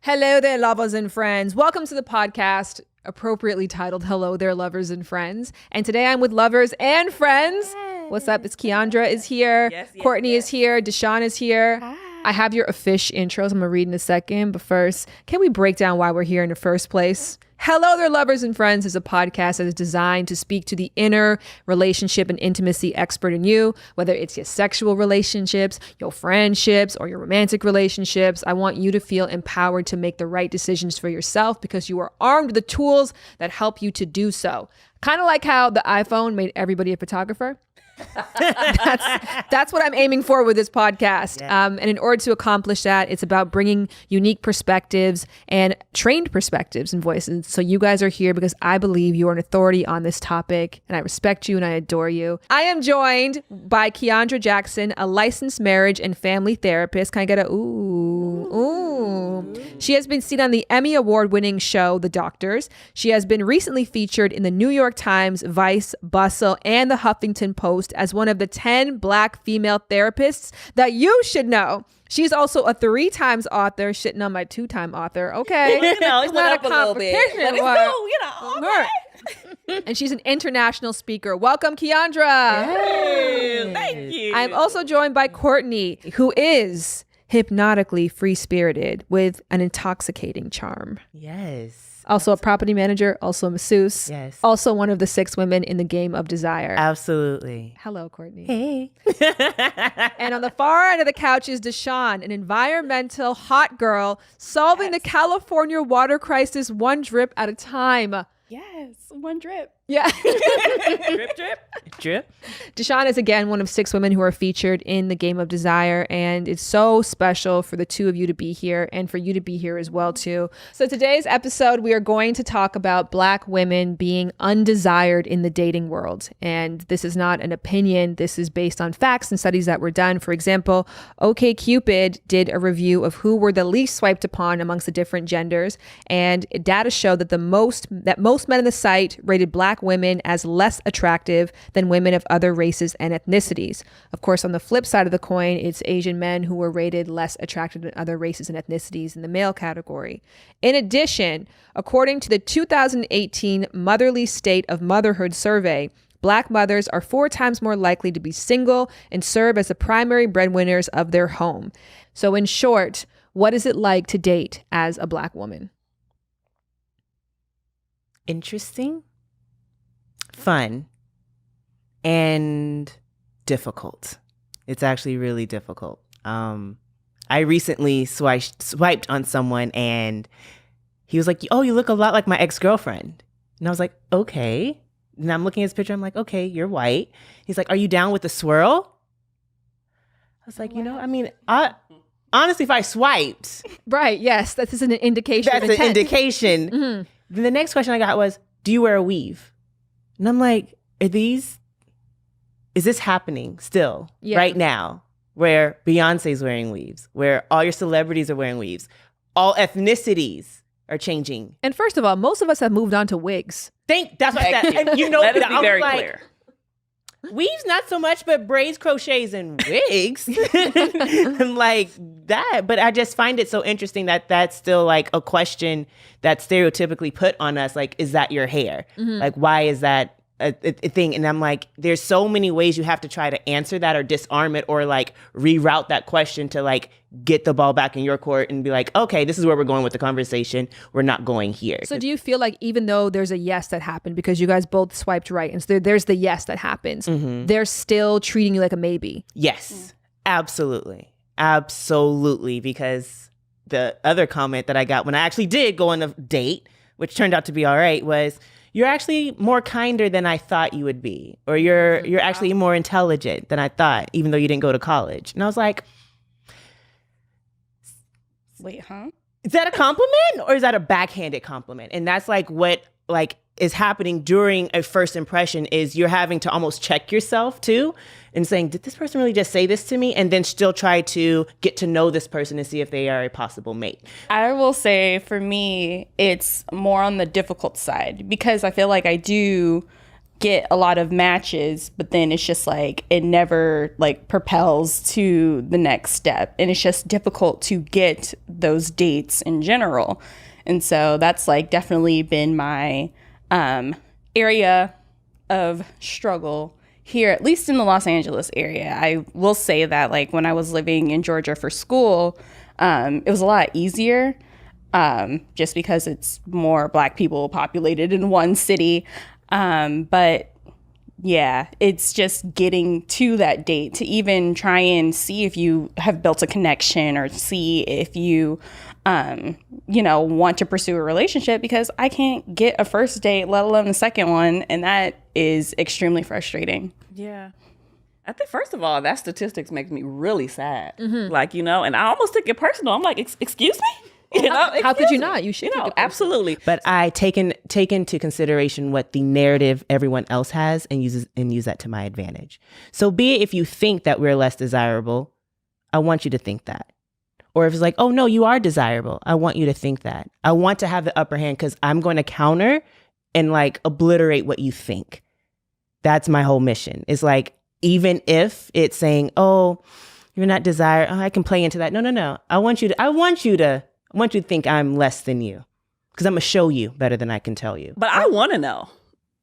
Hello there, lovers and friends. Welcome to the podcast, appropriately titled Hello There, Lovers and Friends. And today I'm with lovers and friends. What's up? It's Keandra is here. Courtney is here. Deshawn is here. Hi. I have your official intros I'm going to read in a second. But first, can we break down why we're here in the first place? Hello There, Lovers and Friends is a podcast that is designed to speak to the inner relationship and intimacy expert in you, whether it's your sexual relationships, your friendships, or your romantic relationships. I want you to feel empowered to make the right decisions for yourself because you are armed with the tools that help you to do so. Kind of like how the iPhone made everybody a photographer. That's what I'm aiming for with this podcast. Yeah. And in order to accomplish that, it's about bringing unique perspectives and trained perspectives and voices. So you guys are here because I believe you are an authority on this topic, and I respect you and I adore you. I am joined by Keandra Jackson, a licensed marriage and family therapist. Can I get a ooh? She has been seen on the Emmy Award-winning show, The Doctors. She has been recently featured in the New York Times, Vice, Bustle, and the Huffington Post as one of the 10 Black female therapists that you should know. She's also a 3-time author, shitting on my 2-time author. Okay. It's not a competition. And she's an international speaker. Welcome, Keandra. Hey, thank you. I'm also joined by Courtney, who is hypnotically free-spirited with an intoxicating charm. Yes. Also a property manager, also a masseuse. Yes. Also one of the 6 women in the Game of Desire. Absolutely. Hello, Courtney. Hey. And on the far end of the couch is Deshawn, an environmental hot girl solving the California water crisis one drip at a time. Yes, one drip. Yeah. Drip. Deshawn is again one of 6 women who are featured in the Game of Desire, and it's so special for the 2 of you to be here and for you to be here as well too. So today's episode, we are going to talk about Black women being undesired in the dating world. And this is not an opinion. This is based on facts and studies that were done. For example, OkCupid did a review of who were the least swiped upon amongst the different genders, and data showed that most men in the site rated Black women as less attractive than women of other races and ethnicities. Of course, on the flip side of the coin, it's Asian men who were rated less attractive than other races and ethnicities in the male category. In addition, according to the 2018 Motherly State of Motherhood survey, Black mothers are 4 times more likely to be single and serve as the primary breadwinners of their home. So in short, what is it like to date as a Black woman? Interesting, fun, and difficult. It's actually really difficult. I recently swiped on someone and he was like, "Oh, you look a lot like my ex-girlfriend." And I was like, "Okay." And I'm looking at his picture. I'm like, "Okay, you're white." He's like, "Are you down with the swirl?" I was like, honestly, if I swiped. Right. Yes. That is an indication. That's an indication. Mm-hmm. Then the next question I got was, "Do you wear a weave?" And I'm like, is this happening still right now where Beyonce's wearing weaves, where all your celebrities are wearing weaves, all ethnicities are changing? And first of all, most of us have moved on to wigs. That's what I said. And let us be very clear. Weaves, not so much, but braids, crochets, and wigs. And like that. But I just find it so interesting that that's still like a question that's stereotypically put on us. Like, is that your hair? Mm-hmm. Like, why is that a thing? And I'm like, there's so many ways you have to try to answer that or disarm it or like reroute that question to like get the ball back in your court and be like, okay, this is where we're going with the conversation. We're not going here. So do you feel like even though there's a yes that happened because you guys both swiped right and so there's the yes that happens, mm-hmm. they're still treating you like a maybe? Yes, absolutely. Absolutely. Because the other comment that I got when I actually did go on a date, which turned out to be all right, was, "You're actually more kinder than I thought you would be," or you're actually more intelligent than I thought, even though you didn't go to college. And I was like, wait, huh? Is that a compliment or is that a backhanded compliment? And that's like what like is happening during a first impression is you're having to almost check yourself too and saying, did this person really just say this to me? And then still try to get to know this person and see if they are a possible mate. I will say for me, it's more on the difficult side because I feel like I do get a lot of matches, but then it's just like it never like propels to the next step, and it's just difficult to get those dates in general. And so that's like definitely been my area of struggle here, at least in the Los Angeles area. I will say that like when I was living in Georgia for school, it was a lot easier, just because it's more Black people populated in one city. But yeah, it's just getting to that date to even try and see if you have built a connection or see if you, want to pursue a relationship, because I can't get a first date, let alone the second one. And that is extremely frustrating. Yeah. I think, first of all, that statistics makes me really sad. Like, and I almost took it personal. I'm like, excuse me? How could you not? You should. Absolutely. But I take into consideration what the narrative everyone else has and use that to my advantage. So be it if you think that we're less desirable, I want you to think that. Or if it's like, oh no, you are desirable, I want you to think that. I want to have the upper hand because I'm going to counter and like obliterate what you think. That's my whole mission. It's like, even if it's saying, oh, you're not desired, I can play into that. No. I want you to think I'm less than you, because I'm going to show you better than I can tell you. But I want to know.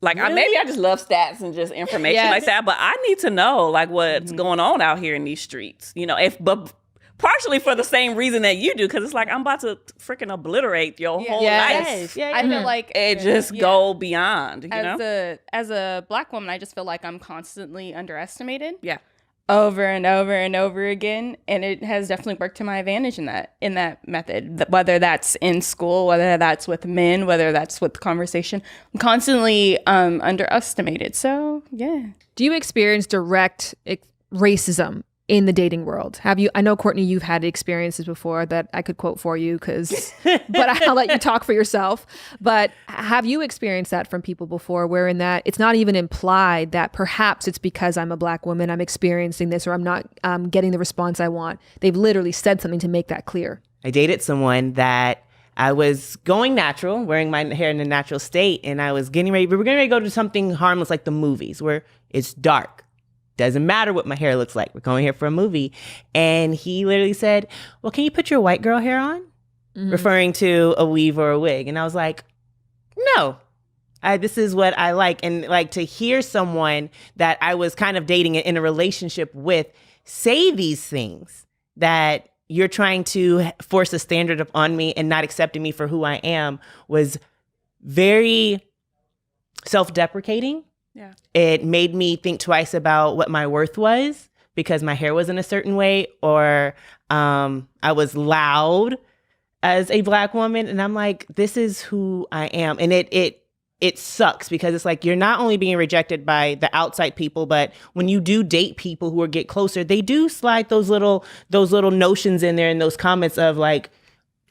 Like, Really? maybe I just love stats and just information like that, but I need to know, like, what's going on out here in these streets. But partially for the same reason that you do, because it's like, I'm about to freaking obliterate your whole life. I feel like it just go beyond, you know? As a Black woman, I just feel like I'm constantly underestimated. Yeah. Over and over and over again, and it has definitely worked to my advantage in that method. Whether that's in school, whether that's with men, whether that's with conversation, I'm constantly underestimated. So yeah. Do you experience direct racism in the dating world? Have you? I know, Courtney, you've had experiences before that I could quote for you, but I'll let you talk for yourself. But have you experienced that from people before, wherein that it's not even implied that perhaps it's because I'm a Black woman, I'm experiencing this, or I'm not getting the response I want? They've literally said something to make that clear. I dated someone that I was going natural, wearing my hair in a natural state, and I was we were getting ready to go to something harmless like the movies, where it's dark. Doesn't matter what my hair looks like. We're going here for a movie. And he literally said, well, can you put your white girl hair on? Referring to a weave or a wig. And I was like, no, this is what I like. And like to hear someone that I was kind of dating in a relationship with say these things, that you're trying to force a standard upon me and not accepting me for who I am, was very self-deprecating. Yeah. It made me think twice about what my worth was, because my hair was in a certain way, or I was loud as a Black woman. And I'm like, this is who I am. And it sucks, because it's like, you're not only being rejected by the outside people, but when you do date people who get closer, they do slide those little notions in there in those comments of like,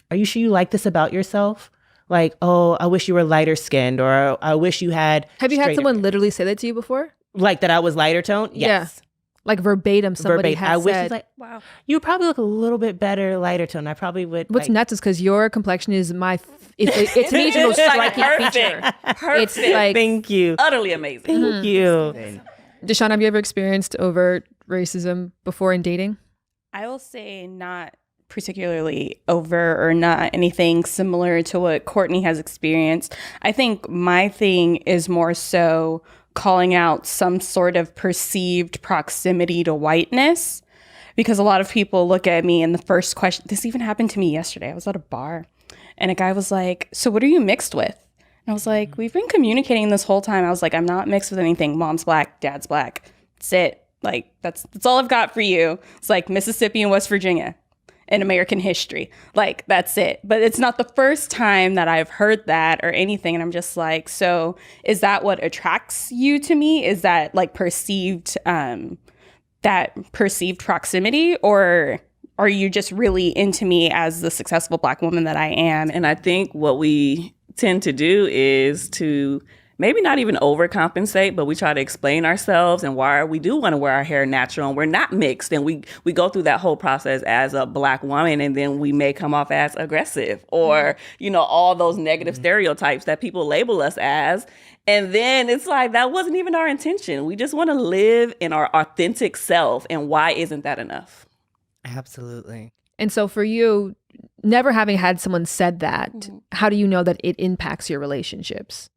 are you sure you like this about yourself? Like, oh, I wish you were lighter skinned, or I wish you had. Have you had someone literally say that to you before? Like that I was lighter toned? Yes. Yeah. Like verbatim, somebody has I wish said. it's like, wow, you would probably look a little bit better lighter tone. I probably would. What's nuts is because your complexion is it's an even most striking feature. Perfect. It's like, thank you. Utterly amazing. Thank you. Deshawn, have you ever experienced overt racism before in dating? I will say not particularly overt, or not anything similar to what Courtney has experienced. I think my thing is more so calling out some sort of perceived proximity to whiteness, because a lot of people look at me and the first question, this even happened to me yesterday. I was at a bar and a guy was like, so what are you mixed with? And I was like, we've been communicating this whole time. I was like, I'm not mixed with anything. Mom's Black, dad's Black. That's it. Like, that's all I've got for you. It's like Mississippi and West Virginia in American history. Like, that's it. But it's not the first time that I've heard that or anything. And I'm just like, so is that what attracts you to me? Is that like perceived proximity, or are you just really into me as the successful Black woman that I am? And I think what we tend to do is to maybe not even overcompensate, but we try to explain ourselves and why we do want to wear our hair natural and we're not mixed. And we go through that whole process as a Black woman, and then we may come off as aggressive or, all those negative stereotypes that people label us as. And then it's like, that wasn't even our intention. We just want to live in our authentic self. And why isn't that enough? Absolutely. And so for you, never having had someone said that, how do you know that it impacts your relationships?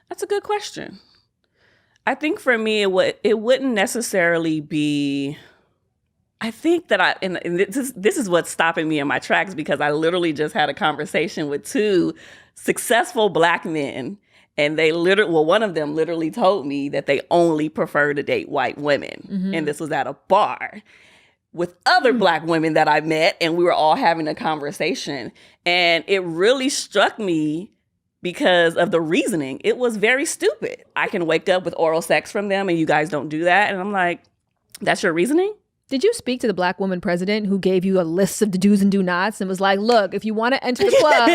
That's a good question. I think for me, it wouldn't necessarily be. I think that this is what's stopping me in my tracks, because I literally just had a conversation with two successful Black men, and one of them literally told me that they only prefer to date white women, and this was at a bar with other Black women that I met, and we were all having a conversation, and it really struck me. Because of the reasoning, it was very stupid. I can wake up with oral sex from them and you guys don't do that. And I'm like, that's your reasoning? Did you speak to the Black woman president who gave you a list of the do's and do nots and was like, look, if you want to enter the club,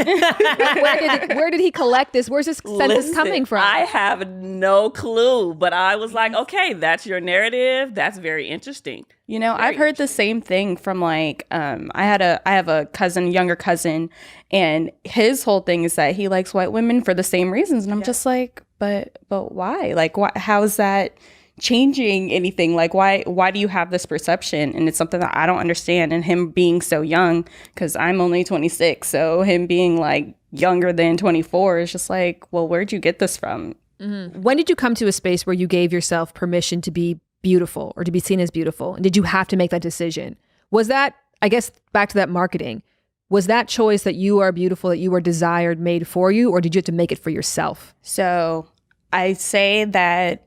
where did he collect this? Where's this census coming from? I have no clue, but I was like, okay, that's your narrative. That's very interesting. I've heard the same thing from I have a younger cousin, and his whole thing is that he likes white women for the same reasons. And I'm just like, but why? Like, how is that changing anything? Like, why do you have this perception? And it's something that I don't understand. And him being so young, because I'm only 26, so him being like younger than 24 is just like, well, where'd you get this from? When did you come to a space where you gave yourself permission to be beautiful or to be seen as beautiful? And did you have to make that decision? Was that, I guess, back to that marketing, was that choice that you are beautiful, that you are desired, made for you, or did you have to make it for yourself? So I say that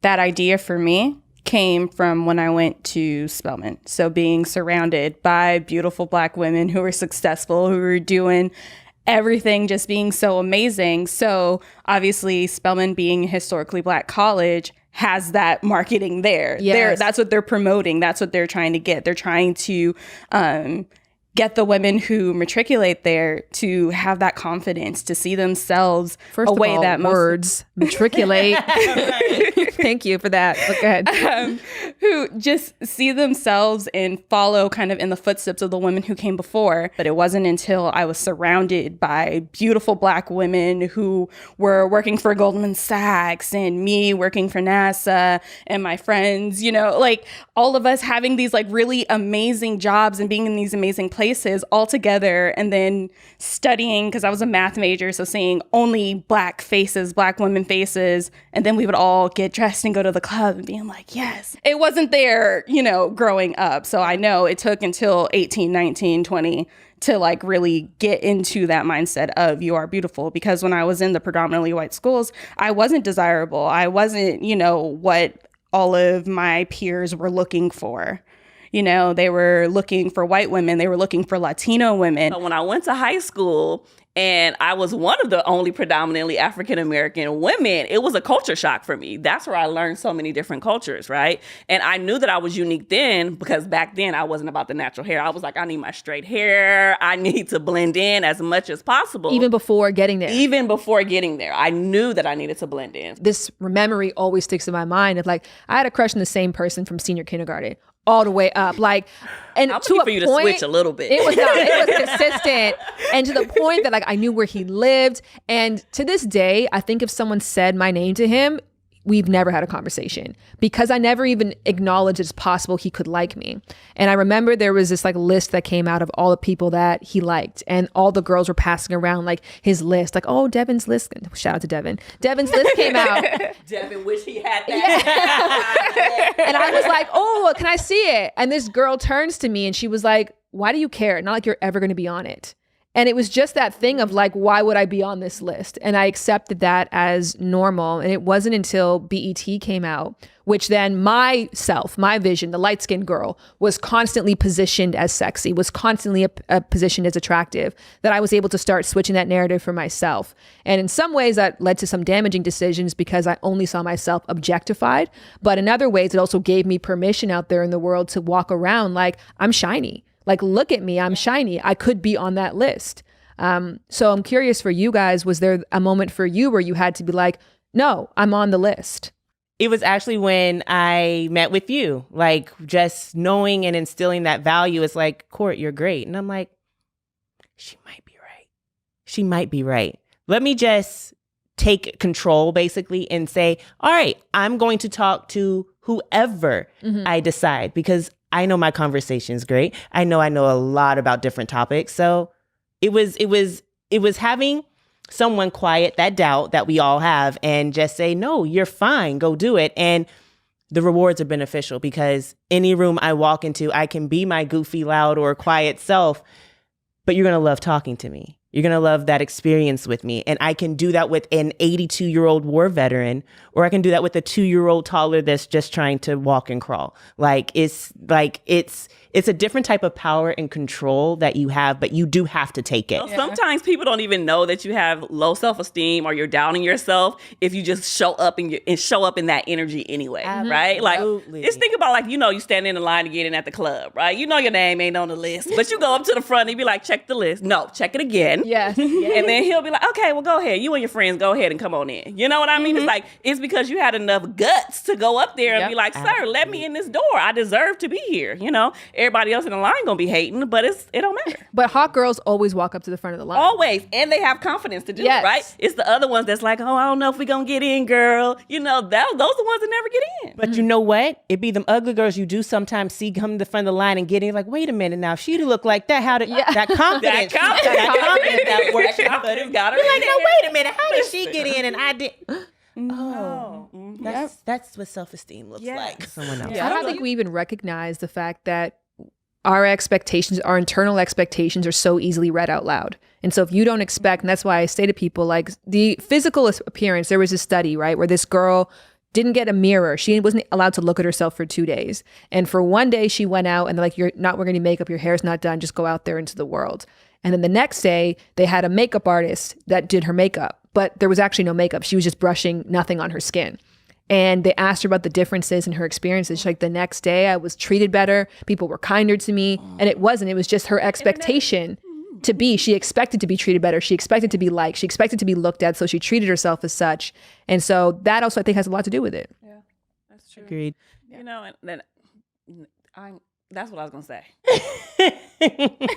idea for me came from when I went to Spelman. So being surrounded by beautiful Black women who were successful, who were doing everything, just being so amazing. So obviously Spelman being a historically Black college has that marketing there. Yes. That's what they're promoting. That's what they're trying to get. They're trying to get the women who matriculate there to have that confidence, to see themselves First a of way all, that words, matriculate. Thank you for that. Go ahead. Who just see themselves and follow kind of in the footsteps of the women who came before. But it wasn't until I was surrounded by beautiful Black women who were working for Goldman Sachs and me working for NASA and my friends, like all of us having these like really amazing jobs and being in these amazing places all together, and then studying, because I was a math major, so seeing only Black faces, Black women faces, and then we would all get dressed and go to the club and being like, yes. It wasn't there, growing up. So I know it took until 18, 19, 20 to like really get into that mindset of you are beautiful. Because when I was in the predominantly white schools, I wasn't desirable. I wasn't, what all of my peers were looking for. They were looking for white women. They were looking for Latino women. So when I went to high school and I was one of the only predominantly African-American women, it was a culture shock for me. That's where I learned so many different cultures, right? And I knew that I was unique then, because back then I wasn't about the natural hair. I was like, I need my straight hair. I need to blend in as much as possible. Even before getting there. I knew that I needed to blend in. This memory always sticks in my mind of like, I had a crush on the same person from senior kindergarten all the way up. Like, and I'm to looking a for you to point, switch a little bit. It was consistent. And to the point that like I knew where he lived. And to this day, I think if someone said my name to him, we've never had a conversation, because I never even acknowledged it's possible he could like me. And I remember there was this like list that came out of all the people that he liked, and all the girls were passing around like his list, like, oh, Devin's list. Shout out to Devin. Devin's list came out. Devin wish he had that. Yeah. And I was like, oh, can I see it? And this girl turns to me and she was like, why do you care? Not like you're ever going to be on it. And it was just that thing of like, why would I be on this list? And I accepted that as normal. And it wasn't until BET came out, which then my vision, the light-skinned girl, was constantly positioned as sexy, was constantly positioned as attractive, that I was able to start switching that narrative for myself. And in some ways that led to some damaging decisions because I only saw myself objectified. But in other ways, it also gave me permission out there in the world to walk around like I'm shiny. Like, look at me, I'm shiny. I could be on that list. So I'm curious for you guys, was there a moment for you where you had to be like, no, I'm on the list? It was actually when I met with you, like just knowing and instilling that value. It's like, Court, you're great. And I'm like, she might be right. She might be right. Let me just take control basically and say, all right, I'm going to talk to whoever I decide, because I know my conversation's great. I know a lot about different topics. So it was having someone quiet that doubt that we all have and just say, no, you're fine, go do it. And the rewards are beneficial, because any room I walk into, I can be my goofy, loud, or quiet self, but you're going to love talking to me. You're going to love that experience with me. And I can do that with an 82-year-old war veteran, or I can do that with a 2-year-old toddler that's just trying to walk and crawl. It's a different type of power and control that you have, but you do have to take it. Well, sometimes people don't even know that you have low self-esteem or you're doubting yourself if you just show up and show up in that energy anyway, right? Like, just think about, like, you stand in the line to get in at the club, right? You know your name ain't on the list, but you go up to the front and you be like, check the list. No, check it again. Yes. And then he'll be like, okay, well, go ahead. You and your friends go ahead and come on in. You know what I mean? It's like, it's because you had enough guts to go up there and be like, sir, let me in this door. I deserve to be here. Everybody else in the line gonna be hating, but it don't matter. But hot girls always walk up to the front of the line. Always. And they have confidence to do it, right? It's the other ones that's like, oh, I don't know if we gonna get in, girl. Those are the ones that never get in. But you know what? It be them ugly girls you do sometimes see come to the front of the line and get in. Like, wait a minute now, if she look like that, how did that confidence? That confidence that works. But it's got her. You're like, no, wait a minute, how did she get in and I did? That's what self-esteem looks like. Someone else. I don't think we even recognize the fact that our expectations, our internal expectations, are so easily read out loud. And so if you don't expect, and that's why I say to people, like, the physical appearance, there was a study, right, where this girl didn't get a mirror. She wasn't allowed to look at herself for 2 days. And for one day she went out and they're like, you're not wearing any makeup, your hair's not done, just go out there into the world. And then the next day they had a makeup artist that did her makeup, but there was actually no makeup. She was just brushing nothing on her skin. And they asked her about the differences in her experiences. She's like, the next day I was treated better. People were kinder to me. And it wasn't. It was just her expectation to be. She expected to be treated better. She expected to be liked. She expected to be looked at. So she treated herself as such. And so that also, I think, has a lot to do with it. Yeah, that's true. Agreed. And then that's what I was going to say.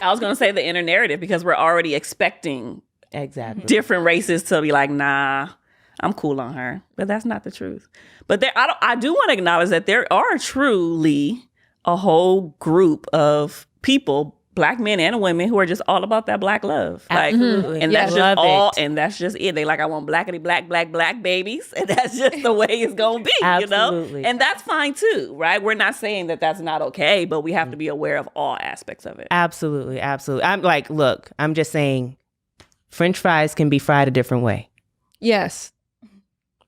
I was going to say the inner narrative, because we're already expecting different races to be like, nah, I'm cool on her, but that's not the truth. But I do want to acknowledge that there are truly a whole group of people, Black men and women, who are just all about that Black love. Absolutely. And that's just all, and that's just it. They like, I want blackity black babies, and that's just the way it's gonna be. Absolutely. And that's fine too, right? We're not saying that that's not okay, but we have to be aware of all aspects of it. Absolutely. I'm like, look, I'm just saying, French fries can be fried a different way. Yes.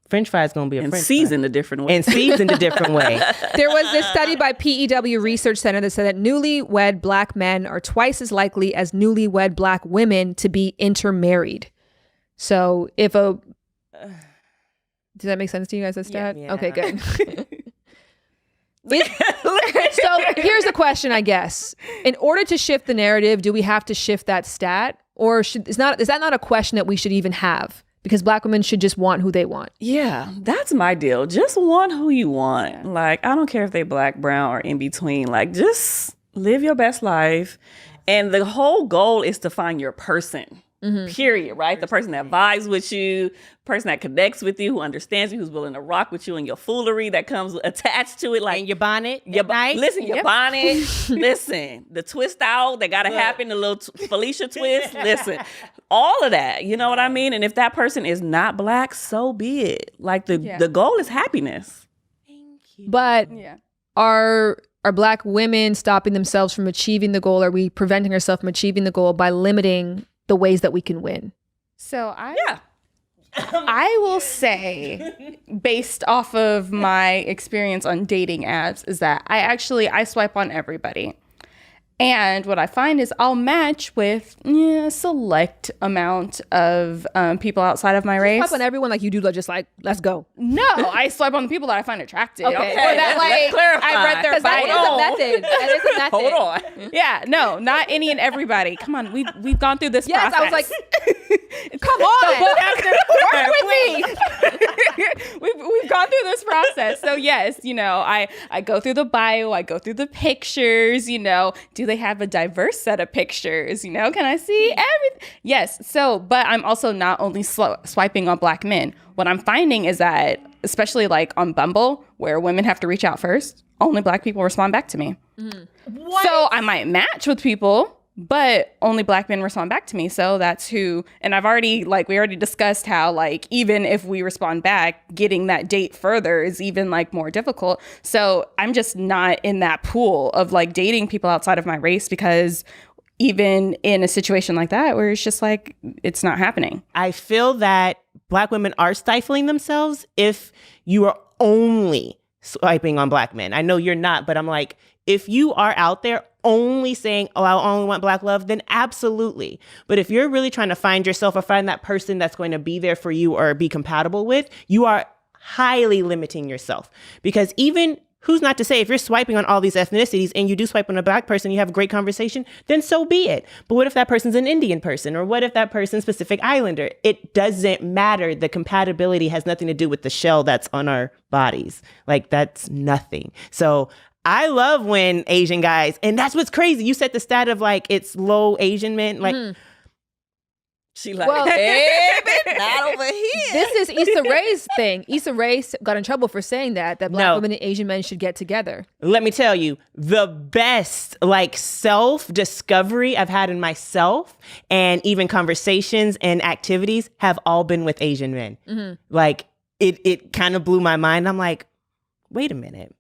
French fries gonna be a French seasoned a different way. And seasoned a different way. There was this study by PEW Research Center that said that newlywed Black men are twice as likely as newlywed Black women to be intermarried. So if does that make sense to you guys, that stat? Yeah. Okay, good. So here's the question, I guess. In order to shift the narrative, do we have to shift that stat? Or is that not a question that we should even have? Because Black women should just want who they want. Yeah, that's my deal. Just want who you want. Yeah. Like, I don't care if they Black, brown, or in between. Like, just live your best life. And the whole goal is to find your person. Period, right? The person that vibes with you, person that connects with you, who understands you, who's willing to rock with you, and your foolery that comes attached to it. Like, and your bonnet. Your bonnet. Listen, the twist out that got to happen, the little Felicia twist. Listen, all of that. You know what I mean? And if that person is not Black, so be it. Like, the goal is happiness. Thank you. But are Black women stopping themselves from achieving the goal? Are we preventing ourselves from achieving the goal by limiting the ways that we can win? So I will say, based off of my experience on dating apps, is that I swipe on everybody. And what I find is I'll match with a select amount of people outside of my race. Swipe on everyone like you do, just like, let's go. No, I swipe on the people that I find attractive. Okay. Or that, like, I read their bio. That is a method. That is a method. Hold on. Yeah, no, not any and everybody. Come on, we've gone through this process. I was like, come on. Work with me. we've gone through this process. So yes, I go through the bio, I go through the pictures, do they have a diverse set of pictures? Can I see everything? Yes. So, but I'm also not only swiping on Black men. What I'm finding is that, especially like on Bumble, where women have to reach out first, only Black people respond back to me. What? So I might match with people, but only Black men respond back to me. So that's who, and we already discussed how, like, even if we respond back, getting that date further is even like more difficult. So I'm just not in that pool of like dating people outside of my race, because even in a situation like that, where it's just like, it's not happening. I feel that Black women are stifling themselves if you are only swiping on Black men. I know you're not, but I'm like, if you are out there only saying, oh, I only want Black love, then absolutely. But if you're really trying to find yourself or find that person that's going to be there for you or be compatible with, you are highly limiting yourself. Because even, who's not to say, if you're swiping on all these ethnicities and you do swipe on a Black person, you have a great conversation, then so be it. But what if that person's an Indian person? Or what if that person's Pacific Islander? It doesn't matter. The compatibility has nothing to do with the shell that's on our bodies. Like, that's nothing. So I love when Asian guys, and that's what's crazy. You said the stat of like, it's low Asian men. Like, she like, baby, not over here. This is Issa Rae's thing. Issa Rae got in trouble for saying that Black women and Asian men should get together. Let me tell you, the best like self-discovery I've had in myself, and even conversations and activities, have all been with Asian men. Mm-hmm. Like, it kind of blew my mind. I'm like, wait a minute.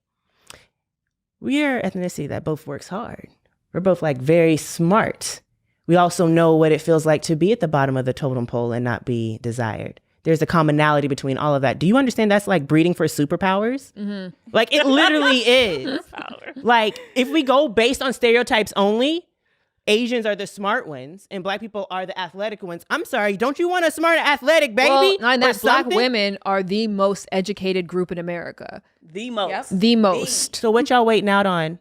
We are an ethnicity that both works hard. We're both like very smart. We also know what it feels like to be at the bottom of the totem pole and not be desired. There's a commonality between all of that. Do you understand that's like breeding for superpowers? Mm-hmm. Like, it literally is. Like, if we go based on stereotypes only, Asians are the smart ones and Black people are the athletic ones. I'm sorry, don't you want a smart athletic baby? Well, and that Black women are the most educated group in America. The most. Yep. The most. So what y'all waiting out on?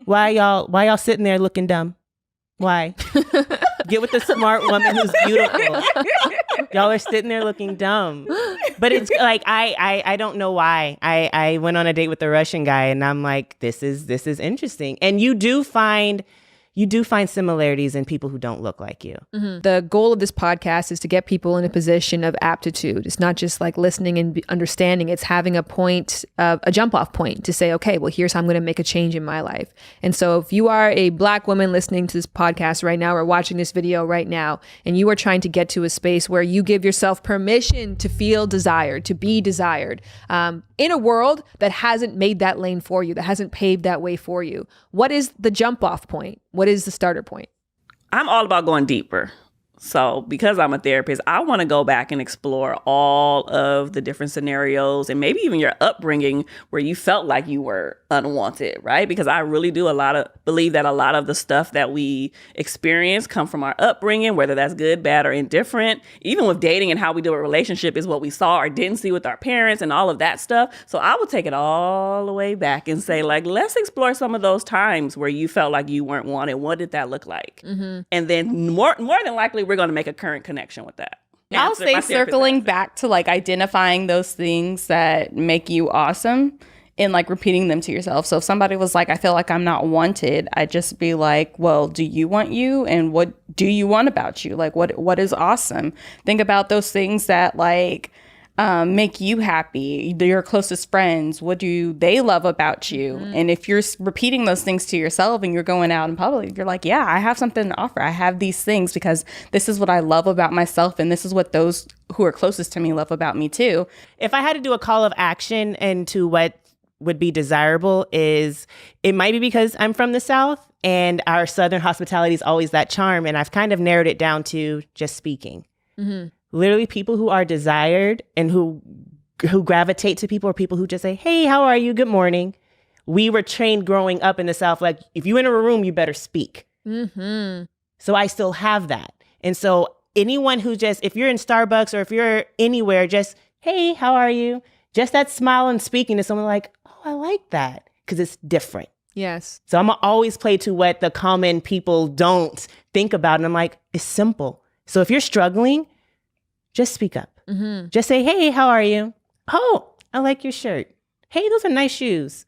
Why y'all sitting there looking dumb? Why? Get with the smart woman who's beautiful. Y'all are sitting there looking dumb. But it's like, I don't know why. I went on a date with a Russian guy and I'm like, this is interesting. And you do find similarities in people who don't look like you. Mm-hmm. The goal of this podcast is to get people in a position of aptitude. It's not just like listening and understanding. It's having a point, a jump off point to say, okay, well, here's how I'm going to make a change in my life. And so if you are a Black woman listening to this podcast right now or watching this video right now, and you are trying to get to a space where you give yourself permission to feel desired, to be desired, in a world that hasn't made that lane for you, that hasn't paved that way for you, what is the jump off point? What is the starter point? I'm all about going deeper. So because I'm a therapist, I want to go back and explore all of the different scenarios and maybe even your upbringing where you felt like you were unwanted, right? Because I really do believe that a lot of the stuff that we experience come from our upbringing, whether that's good, bad, or indifferent. Even with dating and how we do a relationship is what we saw or didn't see with our parents and all of that stuff. So I would take it all the way back and say, like, let's explore some of those times where you felt like you weren't wanted. What did that look like? Mm-hmm. And then more than likely, we're going to make a current connection with that. I'll say circling back to like identifying those things that make you awesome and like repeating them to yourself. So if somebody was like, I feel like I'm not wanted, I'd just be like, well, do you want you? And what do you want about you? Like, what is awesome? Think about those things that like make you happy, your closest friends. What do they love about you? Mm-hmm. And if you're repeating those things to yourself and you're going out in public, you're like, yeah, I have something to offer. I have these things because this is what I love about myself. And this is what those who are closest to me love about me too. If I had to do a call of action into what would be desirable, is it might be because I'm from the South and our Southern hospitality is always that charm. And I've kind of narrowed it down to just speaking. Mm-hmm. Literally, people who are desired and who gravitate to people are people who just say, hey, how are you? Good morning. we were trained growing up in the South, like, if you enter a room, you better speak. So I still have that. And so anyone who just, if you're in Starbucks or if you're anywhere, just, hey, how are you? Just that smile and speaking to someone like, oh, I like that, because it's different. Yes. So I'm always play to what the common people don't think about. And I'm like, it's simple. So if you're struggling, just speak up. Just say, hey, how are you? Oh, I like your shirt. Hey, those are nice shoes.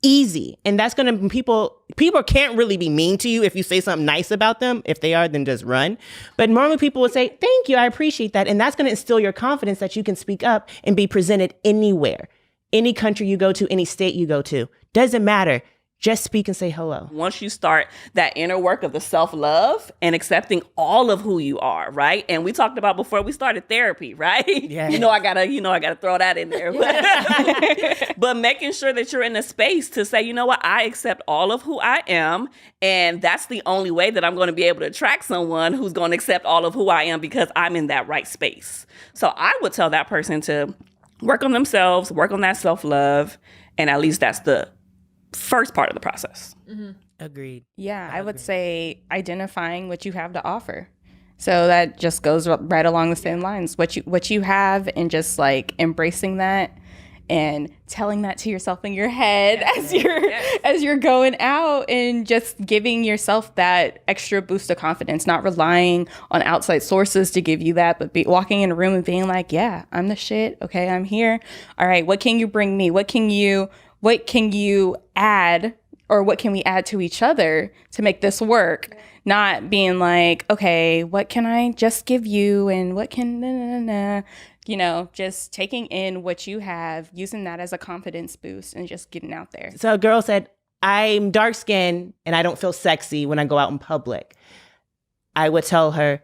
Easy. And that's going to, people can't really be mean to you if you say something nice about them. If they are, then just run. But normally people would say, thank you, I appreciate that. And that's going to instill your confidence that you can speak up and be presented anywhere. Any country you go to, any state you go to. Doesn't matter. Just speak and say hello. Once you start that inner work of the self-love and accepting all of who you are, right? And we talked about before we started therapy, right? Yeah. I gotta throw that in there. But making sure that you're in a space to say, you know what, I accept all of who I am. And that's the only way that I'm going to be able to attract someone who's going to accept all of who I am, because I'm in that right space. So I would tell that person to work on themselves, work on that self-love. And at least that's the first part of the process. Agreed. Yeah, I would say identifying what you have to offer. So that just goes right along the same lines. What you have, and just like embracing that and telling that to yourself in your head as you're going out, and just giving yourself that extra boost of confidence, not relying on outside sources to give you that, but walking in a room and being like, yeah, I'm the shit. Okay, I'm here. All right, what can you bring me? What can you add, or what can we add to each other to make this work? Not being like, okay, what can I just give you, and what can, just taking in what you have, using that as a confidence boost, and just getting out there. So a girl said, I'm dark skinned and I don't feel sexy when I go out in public. I would tell her,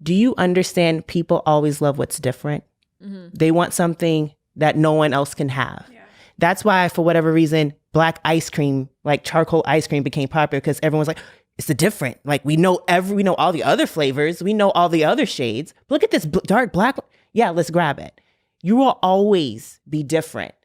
do you understand people always love what's different? They want something that no one else can have. That's why, for whatever reason, black ice cream, like charcoal ice cream, became popular, because everyone's like, it's the different. Like, we know all the other flavors. We know all the other shades. But look at this dark black one. Yeah, let's grab it. You will always be different.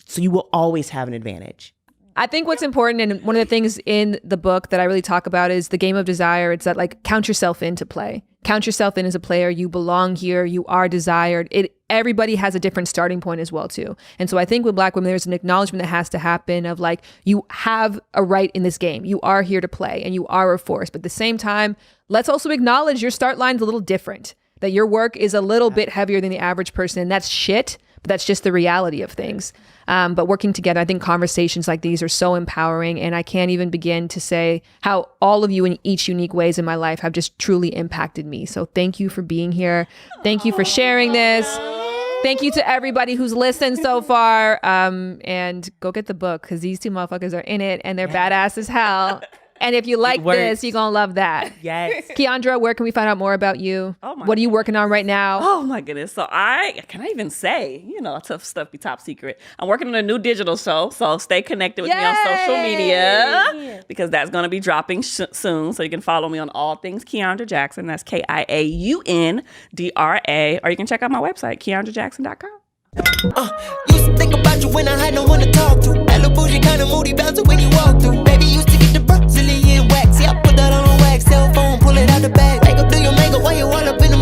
So you will always have an advantage. I think what's important, and one of the things in the book that I really talk about, is the game of desire. It's that, like, count yourself into play. Count yourself in as a player. You belong here. You are desired. Everybody has a different starting point as well, too. And so I think with Black women, there's an acknowledgement that has to happen of, like, you have a right in this game. You are here to play, and you are a force. But at the same time, let's also acknowledge your start line's a little different, that your work is a little bit heavier than the average person. And that's shit, but that's just the reality of things. But working together, I think conversations like these are so empowering, and I can't even begin to say how all of you in each unique ways in my life have just truly impacted me. So thank you for being here. Thank you for sharing this. Thank you to everybody who's listened so far. And go get the book, because these two motherfuckers are in it, and they're badass as hell. And if you like this, you're going to love that. Yes. Keandra, where can we find out more about you? What are you working on right now? Oh my goodness. So can I even say, tough stuff be top secret. I'm working on a new digital show. So stay connected with me on social media, because that's going to be dropping soon. So you can follow me on all things Keandra Jackson. That's KIAUNDRA. Or you can check out my website, KeandraJackson.com. Used to think about you when I had no one to talk to. Hello bougie, kinda moody, bouncer when you walk through. Baby used to get the Brazilian wax. Yeah, I put that on wax. Cell phone, pull it out the bag. Make up, do your makeup while you all up in the